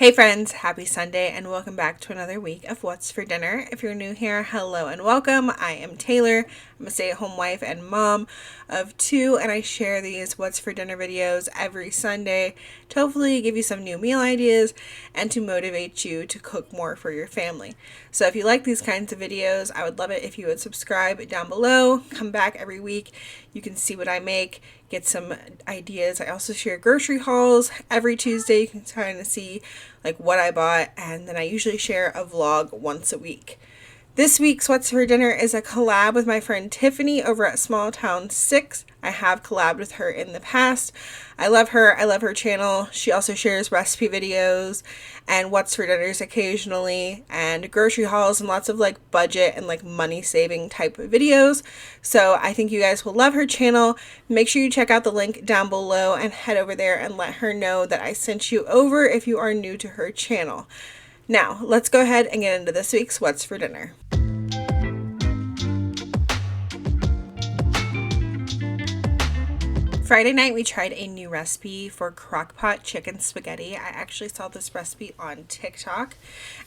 Hey friends, happy Sunday and welcome back to another week of What's for Dinner. If you're new here, hello and welcome. I am Taylor. I'm a stay-at-home wife and mom of two, and I share these What's for Dinner videos every Sunday to hopefully give you some new meal ideas and to motivate you to cook more for your family. So if you like these kinds of videos, I would love it if you would subscribe down below. Come back every week. You can see what I make, get some ideas. I also share grocery hauls every Tuesday. You can kind of see like what I bought, and then I usually share a vlog once a week. This week's What's for Dinner is a collab with my friend Tiffany over at Small Town 6. I have collabed with her in the past. I love her. I love her channel. She also shares recipe videos and What's for Dinners occasionally and grocery hauls and lots of like budget and like money saving type of videos. So I think you guys will love her channel. Make sure you check out the link down below and head over there and let her know that I sent you over if you are new to her channel. Now, let's go ahead and get into this week's What's for Dinner. Friday night, we tried a new recipe for crock-pot chicken spaghetti. I actually saw this recipe on TikTok.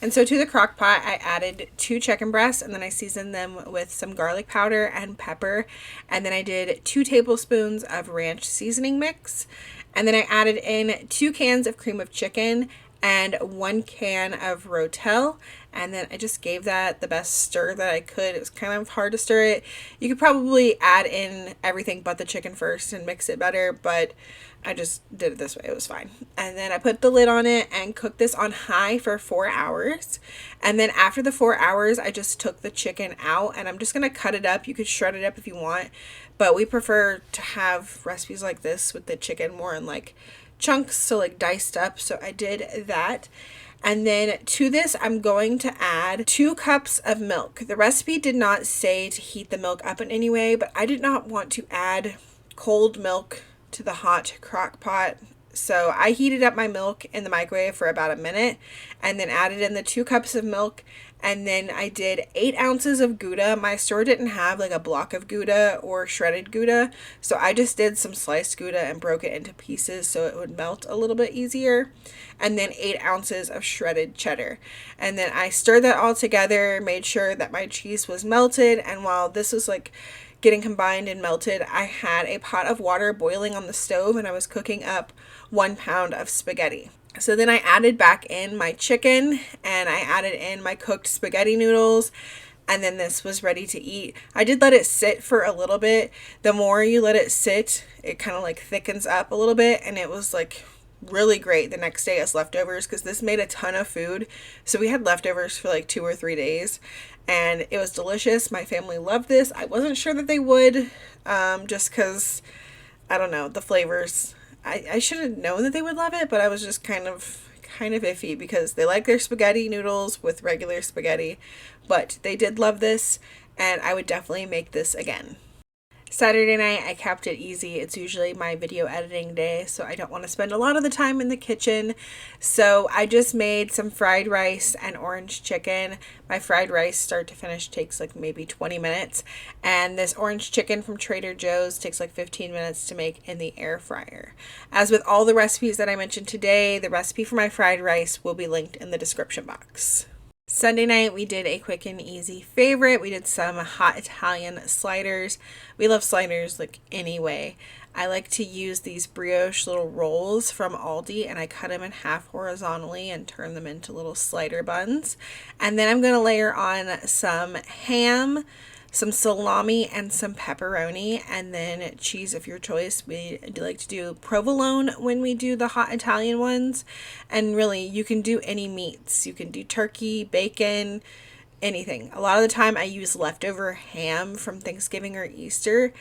And so to the crock-pot, I added 2 chicken breasts, and then I seasoned them with some garlic powder and pepper. And then I did 2 tablespoons of ranch seasoning mix. And then I added in 2 cans of cream of chicken and 1 can of Rotel, and then I just gave that the best stir that I could. It was kind of hard to stir it. You could probably add in everything but the chicken first and mix it better, but I just did it this way. It was fine. And then I put the lid on it and cooked this on high for 4 hours. And then after the 4 hours, I just took the chicken out, and I'm just going to cut it up. You could shred it up if you want, but we prefer to have recipes like this with the chicken more in like chunks, so like diced up. So I did that. And then to this, I'm going to add 2 cups of milk. The recipe did not say to heat the milk up in any way, but I did not want to add cold milk to the hot crock pot. So I heated up my milk in the microwave for about a minute and then added in the 2 cups of milk. And then I did 8 ounces of Gouda. My store didn't have like a block of Gouda or shredded Gouda, so I just did some sliced Gouda and broke it into pieces so it would melt a little bit easier. And then 8 ounces of shredded cheddar. And then I stirred that all together, made sure that my cheese was melted. And while this was like getting combined and melted, I had a pot of water boiling on the stove, and I was cooking up 1 pound of spaghetti. So then I added back in my chicken, and I added in my cooked spaghetti noodles, and then this was ready to eat. I did let it sit for a little bit. The more you let it sit, it kind of like thickens up a little bit, and it was like really great the next day as leftovers because this made a ton of food. So we had leftovers for like 2 or 3 days, and it was delicious. My family loved this. I wasn't sure that they would, just because, I don't know, the flavors. I should have known that they would love it, but I was just kind of iffy because they like their spaghetti noodles with regular spaghetti. But they did love this, and I would definitely make this again. Saturday night, I kept it easy. It's usually my video editing day, so I don't want to spend a lot of the time in the kitchen. So I just made some fried rice and orange chicken. My fried rice, start to finish, takes like maybe 20 minutes. And this orange chicken from Trader Joe's takes like 15 minutes to make in the air fryer. As with all the recipes that I mentioned today, the recipe for my fried rice will be linked in the description box. Sunday night, we did a quick and easy favorite. We did some hot Italian sliders. We love sliders like anyway. I like to use these brioche little rolls from Aldi, and I cut them in half horizontally and turn them into little slider buns. And then I'm going to layer on some ham, some salami, and some pepperoni, and then cheese of your choice. We do like to do provolone when we do the hot Italian ones, and really you can do any meats. You can do turkey, bacon, anything. A lot of the time I use leftover ham from Thanksgiving or Easter,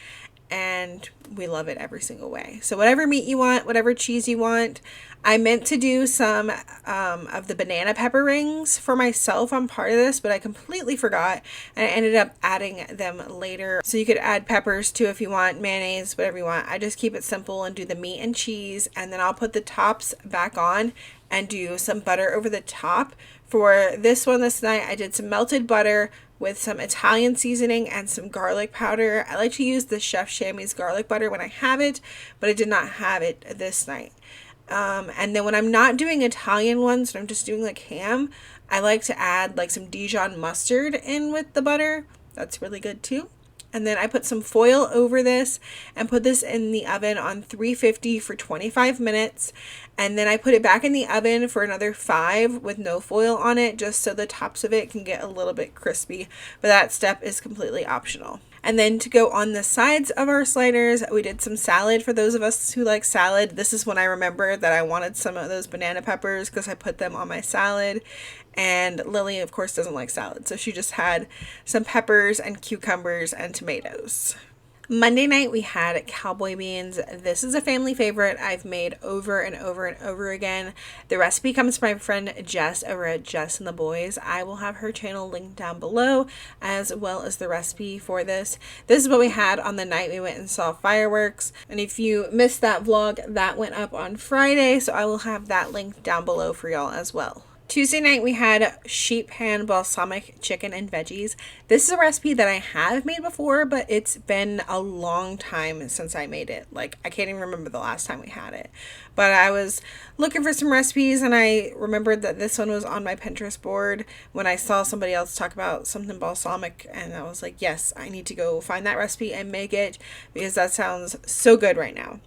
and we love it every single way. So whatever meat you want, whatever cheese you want. I meant to do some of the banana pepper rings for myself on part of this, but I completely forgot, and I ended up adding them later. So you could add peppers too if you want, mayonnaise, whatever you want. I just keep it simple and do the meat and cheese, and then I'll put the tops back on and do some butter over the top. For this one this night, I did some melted butter with some Italian seasoning and some garlic powder. I like to use the Chef Chamois garlic butter when I have it, but I did not have it this night. And then when I'm not doing Italian ones, and I'm just doing like ham, I like to add like some Dijon mustard in with the butter. That's really good too. And then I put some foil over this and put this in the oven on 350 for 25 minutes. And then I put it back in the oven for another 5 with no foil on it, just so the tops of it can get a little bit crispy. But that step is completely optional. And then to go on the sides of our sliders, we did some salad for those of us who like salad. This is when I remember that I wanted some of those banana peppers because I put them on my salad. And Lily, of course, doesn't like salad, so she just had some peppers and cucumbers and tomatoes. Monday night we had Cowboy Beans. This is a family favorite I've made over and over and over again. The recipe comes from my friend Jess over at Jess and the Boys. I will have her channel linked down below, as well as the recipe for this. This is what we had on the night we went and saw fireworks. And if you missed that vlog, that went up on Friday, so I will have that linked down below for y'all as well. Tuesday night we had sheet pan balsamic chicken and veggies. This is a recipe that I have made before, but it's been a long time since I made it. Like, I can't even remember the last time we had it. But I was looking for some recipes and I remembered that this one was on my Pinterest board when I saw somebody else talk about something balsamic, and I was like, yes, I need to go find that recipe and make it because that sounds so good right now.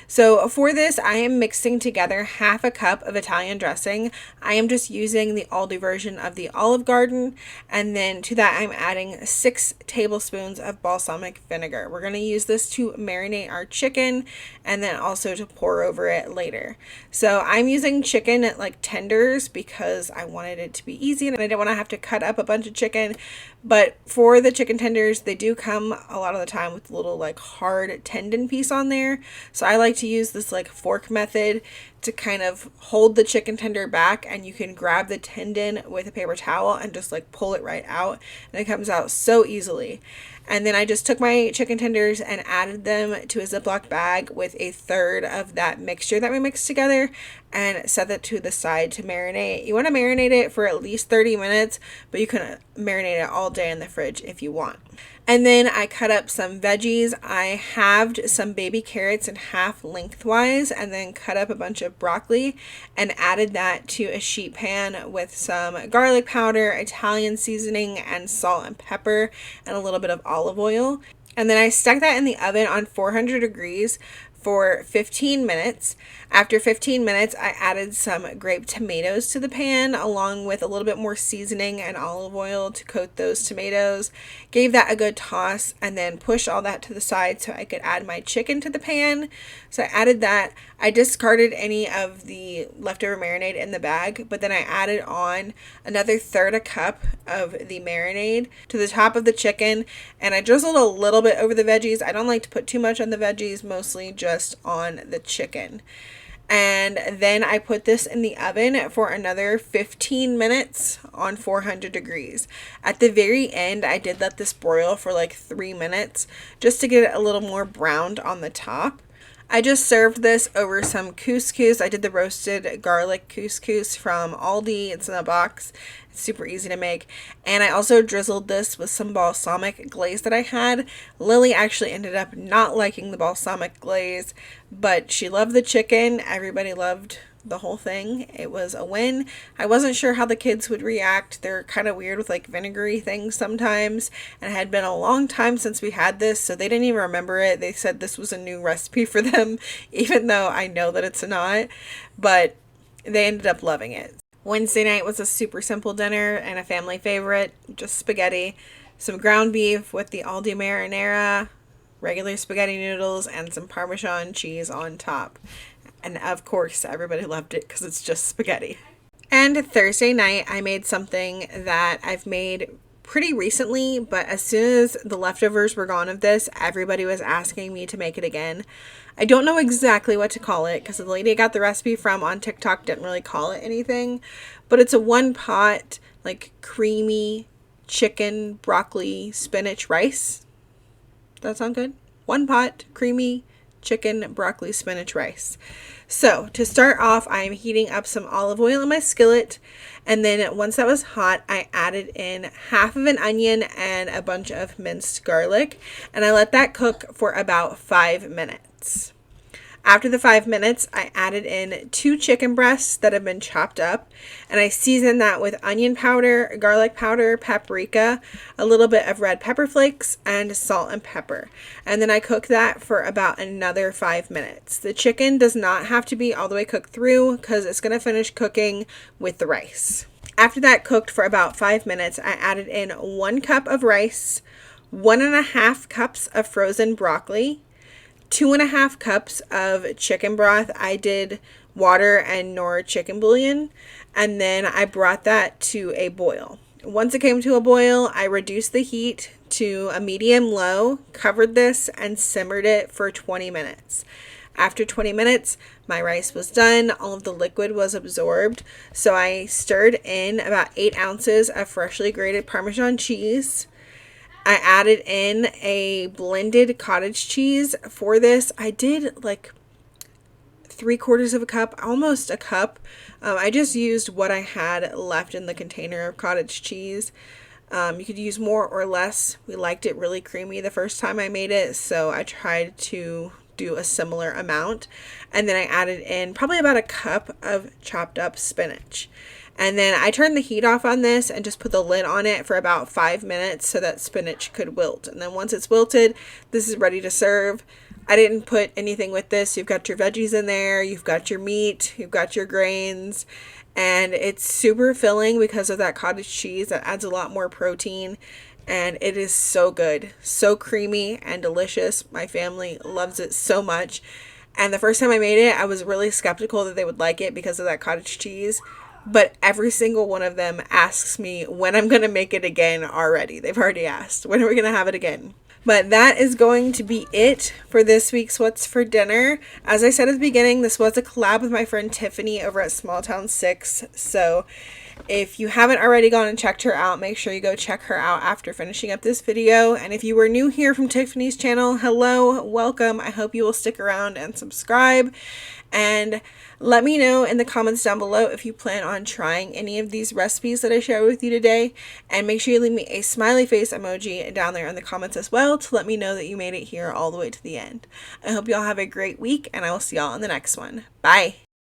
So for this, I am mixing together half a cup of Italian dressing. I am just using the Aldi version of the Olive Garden, and then to that I'm adding 6 tablespoons of balsamic vinegar. We're going to use this to marinate our chicken and then also to pour over it later. So I'm using chicken at like tenders because I wanted it to be easy and I didn't want to have to cut up a bunch of chicken. But for the chicken tenders, they do come a lot of the time with a little like hard tendon piece on there. So I like to use this like fork method to kind of hold the chicken tender back, and you can grab the tendon with a paper towel and just like pull it right out, and it comes out so easily. And then I just took my chicken tenders and added them to a Ziploc bag with a third of that mixture that we mixed together and set that to the side to marinate. You want to marinate it for at least 30 minutes, but you can marinate it all day in the fridge if you want. And then I cut up some veggies. I halved some baby carrots in half lengthwise and then cut up a bunch of broccoli and added that to a sheet pan with some garlic powder, Italian seasoning, and salt and pepper, and a little bit of olive oil. And then I stuck that in the oven on 400 degrees for 15 minutes. After 15 minutes, I added some grape tomatoes to the pan along with a little bit more seasoning and olive oil to coat those tomatoes. Gave that a good toss and then pushed all that to the side so I could add my chicken to the pan. So I added that. I discarded any of the leftover marinade in the bag, but then I added on another third a cup of the marinade to the top of the chicken, and I drizzled a little bit over the veggies. I don't like to put too much on the veggies, mostly just on the chicken. And then I put this in the oven for another 15 minutes on 400 degrees. At the very end, I did let this broil for like 3 minutes just to get it a little more browned on the top. I just served this over some couscous. I did the roasted garlic couscous from Aldi. It's in a box. It's super easy to make. And I also drizzled this with some balsamic glaze that I had. Lily actually ended up not liking the balsamic glaze, but she loved the chicken. Everybody loved the whole thing. It was a win. I wasn't sure how the kids would react. They're kind of weird with like vinegary things sometimes, and it had been a long time since we had this, so they didn't even remember it. They said this was a new recipe for them, even though I know that it's not, but they ended up loving it. Wednesday night was a super simple dinner and a family favorite, just spaghetti, some ground beef with the Aldi marinara, regular spaghetti noodles, and some Parmesan cheese on top. And of course, everybody loved it because it's just spaghetti. And Thursday night, I made something that I've made pretty recently, but as soon as the leftovers were gone of this, everybody was asking me to make it again. I don't know exactly what to call it because the lady I got the recipe from on TikTok didn't really call it anything, but it's a one pot, like creamy chicken, broccoli, spinach, rice. Does that sound good? One pot, creamy chicken, broccoli, spinach, rice. So to start off, I'm heating up some olive oil in my skillet, and then once that was hot, I added in half of an onion and a bunch of minced garlic, and I let that cook for about 5 minutes. After the 5 minutes, I added in 2 chicken breasts that have been chopped up, and I seasoned that with onion powder, garlic powder, paprika, a little bit of red pepper flakes, and salt and pepper. And then I cooked that for about another 5 minutes. The chicken does not have to be all the way cooked through because it's going to finish cooking with the rice. After that cooked for about 5 minutes, I added in 1 cup of rice, 1.5 cups of frozen broccoli, 2.5 cups of chicken broth. I did water and nor chicken bouillon, and then I brought that to a boil. Once it came to a boil, I reduced the heat to a medium low, covered this, and simmered it for 20 minutes. After 20 minutes, my rice was done. All of the liquid was absorbed. So I stirred in about 8 ounces of freshly grated Parmesan cheese. I added in a blended cottage cheese. For this, I did like 3/4 of a cup, almost a cup. I just used what I had left in the container of cottage cheese. You could use more or less. We liked it really creamy the first time I made it, so I tried to do a similar amount. And then I added in probably about a cup of chopped up spinach. And then I turned the heat off on this and just put the lid on it for about 5 minutes so that spinach could wilt. And then once it's wilted, this is ready to serve. I didn't put anything with this. You've got your veggies in there, you've got your meat, you've got your grains, and it's super filling because of that cottage cheese that adds a lot more protein. And it is so good, so creamy and delicious. My family loves it so much. And the first time I made it, I was really skeptical that they would like it because of that cottage cheese. But every single one of them asks me when I'm going to make it again already. They've already asked, when are we going to have it again? But that is going to be it for this week's What's for Dinner. As I said at the beginning, this was a collab with my friend Tiffany over at Small Town 6. So if you haven't already gone and checked her out, make sure you go check her out after finishing up this video. And if you were new here from Tiffany's channel, hello, welcome. I hope you will stick around and subscribe. And let me know in the comments down below if you plan on trying any of these recipes that I shared with you today. And make sure you leave me a smiley face emoji down there in the comments as well to let me know that you made it here all the way to the end. I hope y'all have a great week, and I will see y'all in the next one. Bye!